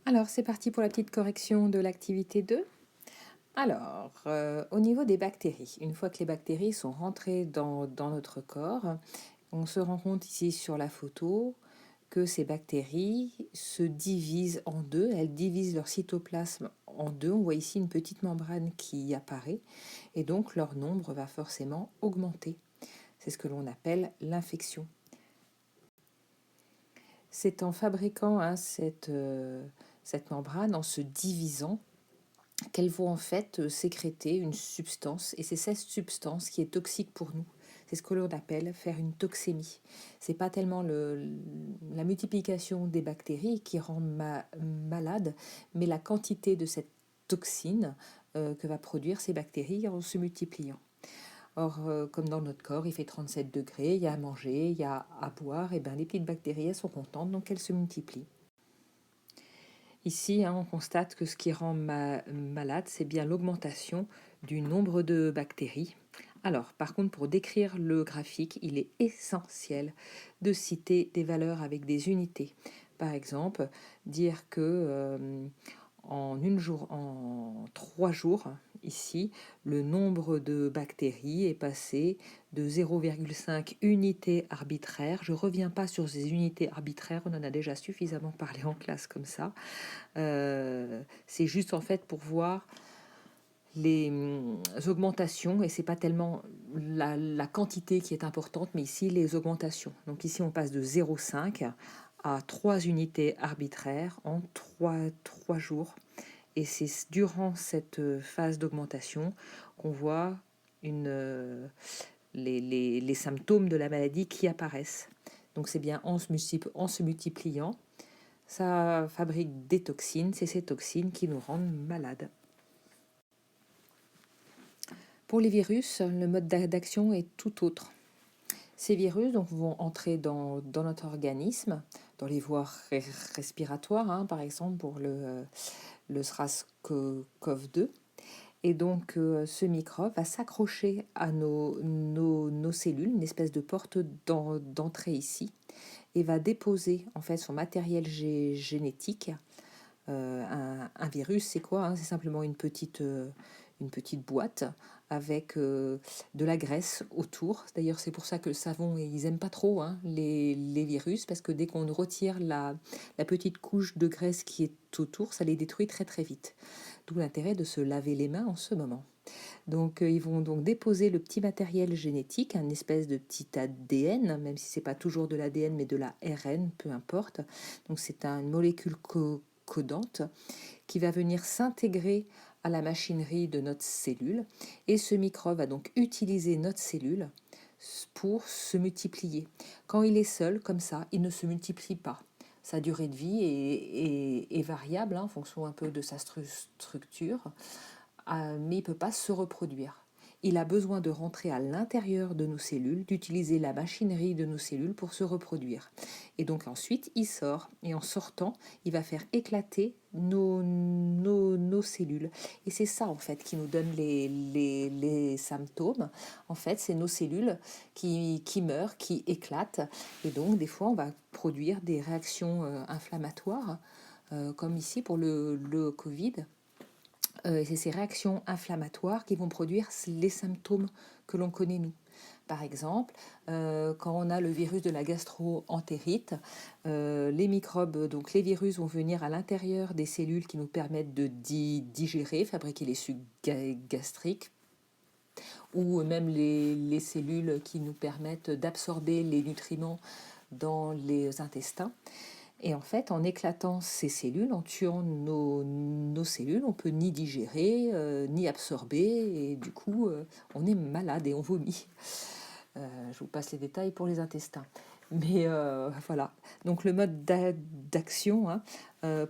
Alors, c'est parti pour la petite correction de l'activité 2. Alors, au niveau des bactéries, une fois que les bactéries sont rentrées dans notre corps, on se rend compte ici sur la photo que ces bactéries se divisent en deux, elles divisent leur cytoplasme en deux. On voit ici une petite membrane qui apparaît et donc leur nombre va forcément augmenter. C'est ce que l'on appelle l'infection. C'est en fabriquant cette membrane, en se divisant, qu'elles vont en fait sécréter une substance, et c'est cette substance qui est toxique pour nous. C'est ce que l'on appelle faire une toxémie. C'est pas tellement la multiplication des bactéries qui rend malade, mais la quantité de cette toxine que va produire ces bactéries en se multipliant. Or, comme dans notre corps, il fait 37 degrés, il y a à manger, il y a à boire, et bien les petites bactéries, elles sont contentes, donc elles se multiplient. Ici, on constate que ce qui rend malade, c'est bien l'augmentation du nombre de bactéries. Alors, par contre, pour décrire le graphique, il est essentiel de citer des valeurs avec des unités. Par exemple, dire que en 3 jours, ici, le nombre de bactéries est passé de 0,5 unités arbitraires. Je ne reviens pas sur ces unités arbitraires, on en a déjà suffisamment parlé en classe comme ça. C'est juste en fait pour voir les augmentations, et c'est pas tellement la quantité qui est importante, mais ici les augmentations. Donc ici on passe de 0,5 à 3 unités arbitraires en 3 jours. Et c'est durant cette phase d'augmentation qu'on voit les symptômes de la maladie qui apparaissent. Donc c'est bien en se multipliant, ça fabrique des toxines, c'est ces toxines qui nous rendent malades. Pour les virus, le mode d'action est tout autre. Ces virus donc, vont entrer dans notre organisme, dans les voies respiratoires, par exemple pour le SRAS-CoV-2. Et donc ce microbe va s'accrocher à nos cellules, une espèce de porte d'entrée ici, et va déposer en fait son matériel génétique. Un virus, c'est quoi, c'est simplement une petite boîte avec de la graisse autour. D'ailleurs, c'est pour ça que le savon, ils n'aiment pas trop les virus, parce que dès qu'on retire la petite couche de graisse qui est autour, ça les détruit très très vite. D'où l'intérêt de se laver les mains en ce moment. Donc, ils vont donc déposer le petit matériel génétique, un espèce de petit ADN, même si c'est pas toujours de l'ADN, mais de la RN, peu importe. Donc, c'est une molécule codante qui va venir s'intégrer à la machinerie de notre cellule, et ce microbe va donc utiliser notre cellule pour se multiplier. Quand il est seul, comme ça, il ne se multiplie pas. Sa durée de vie est variable en fonction un peu de sa structure, mais il ne peut pas se reproduire. Il a besoin de rentrer à l'intérieur de nos cellules, d'utiliser la machinerie de nos cellules pour se reproduire. Et donc ensuite, il sort. Et en sortant, il va faire éclater nos cellules. Et c'est ça, en fait, qui nous donne les symptômes. En fait, c'est nos cellules qui meurent, qui éclatent. Et donc, des fois, on va produire des réactions inflammatoires, comme ici pour le Covid. C'est ces réactions inflammatoires qui vont produire les symptômes que l'on connaît nous. Par exemple, quand on a le virus de la gastro-entérite, les microbes, donc les virus vont venir à l'intérieur des cellules qui nous permettent de digérer, fabriquer les sucs gastriques, ou même les cellules qui nous permettent d'absorber les nutriments dans les intestins. Et en fait, en éclatant ces cellules, en tuant nos cellules, on peut ni digérer, ni absorber, et du coup, on est malade et on vomit. Je vous passe les détails pour les intestins. Mais voilà, donc le mode d'action,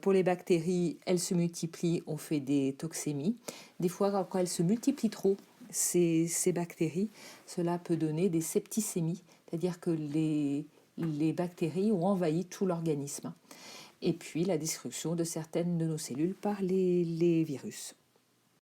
pour les bactéries, elles se multiplient, on fait des toxémies. Des fois, quand elles se multiplient trop, ces bactéries, cela peut donner des septicémies, c'est-à-dire que les bactéries ont envahi tout l'organisme. Et puis la destruction de certaines de nos cellules par les virus.